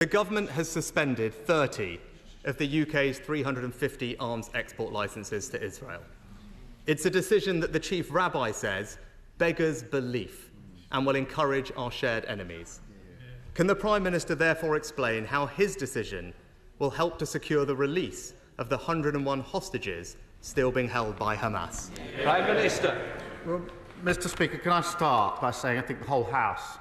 The government has suspended 30 of the UK's 350 arms export licences to Israel. It's a decision that the Chief Rabbi says beggars belief and will encourage our shared enemies. Can the Prime Minister therefore explain how his decision will help to secure the release of the 101 hostages still being held by Hamas? Prime Minister. Well, Mr. Speaker, can I start by saying I think the whole House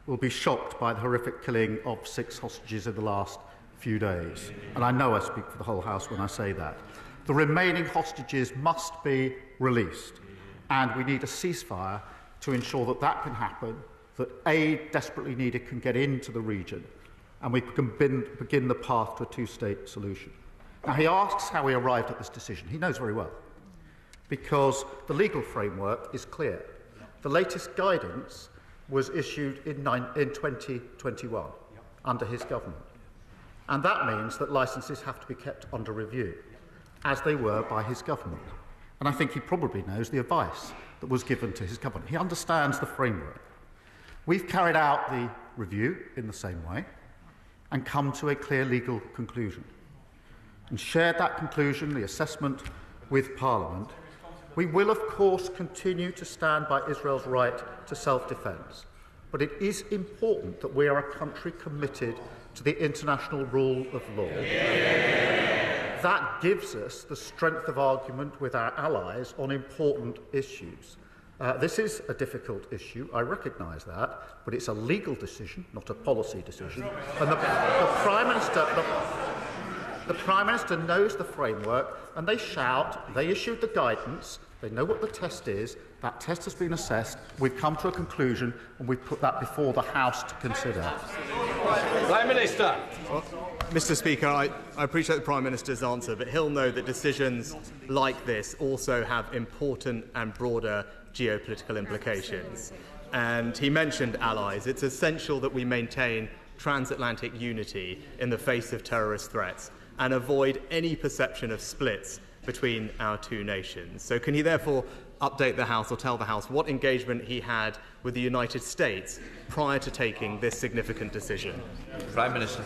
will be shocked by the horrific killing of 6 hostages in the last few days. And I know I speak for the whole House when I say that. The remaining hostages must be released, and we need a ceasefire to ensure that that can happen, that aid desperately needed can get into the region, and we can begin the path to a two-state solution. Now, he asks how we arrived at this decision. He knows very well, because the legal framework is clear. The latest guidance was issued in 2021 under his government. And that means that licences have to be kept under review, as they were by his government. And I think he probably knows the advice that was given to his government. He understands the framework. We've carried out the review in the same way and come to a clear legal conclusion. And shared that conclusion, the assessment, with Parliament. We will, of course, continue to stand by Israel's right to self-defence. But it is important that we are a country committed to the international rule of law. That gives us the strength of argument with our allies on important issues. This is a difficult issue, I recognise that, but it's a legal decision, not a policy decision. And the Prime Minister knows the framework, and they issued the guidance, they know what the test is, that test has been assessed, we've come to a conclusion, and we've put that before the House to consider. Prime Minister. Well, Mr. Speaker, I appreciate the Prime Minister's answer, but he'll know that decisions like this also have important and broader geopolitical implications. And he mentioned allies. It's essential that we maintain transatlantic unity in the face of terrorist threats and avoid any perception of splits between our two nations. So can he therefore update the House or tell the House what engagement he had with the United States prior to taking this significant decision? Prime Minister.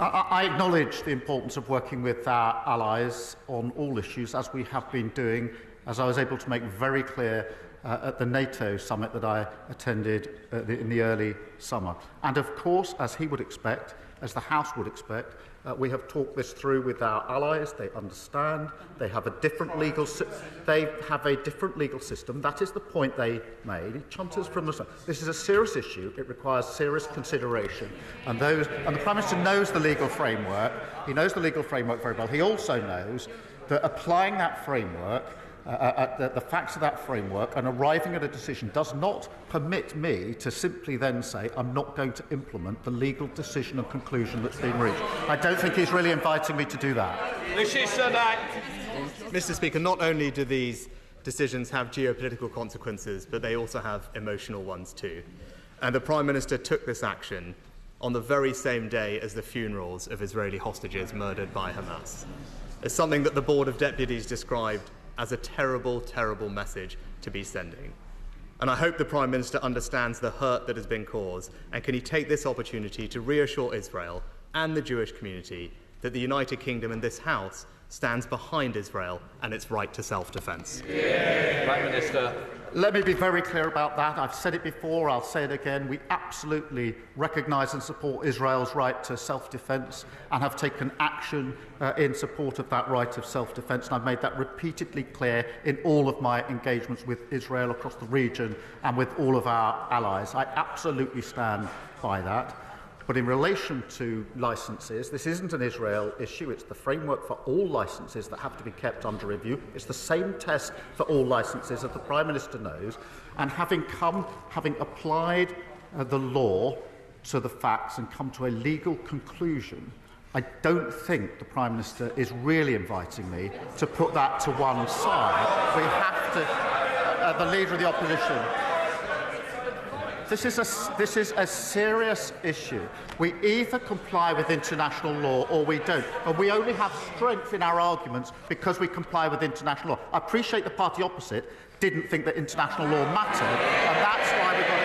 I acknowledge the importance of working with our allies on all issues, as we have been doing, as I was able to make very clear at the NATO summit that I attended in the early summer. And of course, as he would expect, as the House would expect, we have talked this through with our allies. They understand. They have a different legal system. That is the point they made. It chunters from the. This is a serious issue. It requires serious consideration. And the Prime Minister knows the legal framework. He knows the legal framework very well. He also knows that applying that framework, the facts of that framework, and arriving at a decision does not permit me to simply then say I'm not going to implement the legal decision and conclusion that's been reached. I don't think he's really inviting me to do that. Rishi Sunak. Mr. Speaker, not only do these decisions have geopolitical consequences, but they also have emotional ones too. And the Prime Minister took this action on the very same day as the funerals of Israeli hostages murdered by Hamas. It's something that the Board of Deputies described as a terrible, terrible message to be sending. And I hope the Prime Minister understands the hurt that has been caused, and can he take this opportunity to reassure Israel and the Jewish community that the United Kingdom and this House stands behind Israel and its right to self-defence. Prime Minister. Let me be very clear about that. I've said it before, I'll say it again. We absolutely recognise and support Israel's right to self-defence and have taken action in support of that right of self-defence. And I've made that repeatedly clear in all of my engagements with Israel across the region and with all of our allies. I absolutely stand by that. But in relation to licences, this isn't an Israel issue. It's the framework for all licences that have to be kept under review. It's the same test for all licences, as the Prime Minister knows. And having applied the law to the facts and come to a legal conclusion, I don't think the Prime Minister is really inviting me to put that to one side. We have to, the Leader of the Opposition. This is a serious issue. We either comply with international law or we don't. And we only have strength in our arguments because we comply with international law. I appreciate the party opposite didn't think that international law mattered, and that's why we got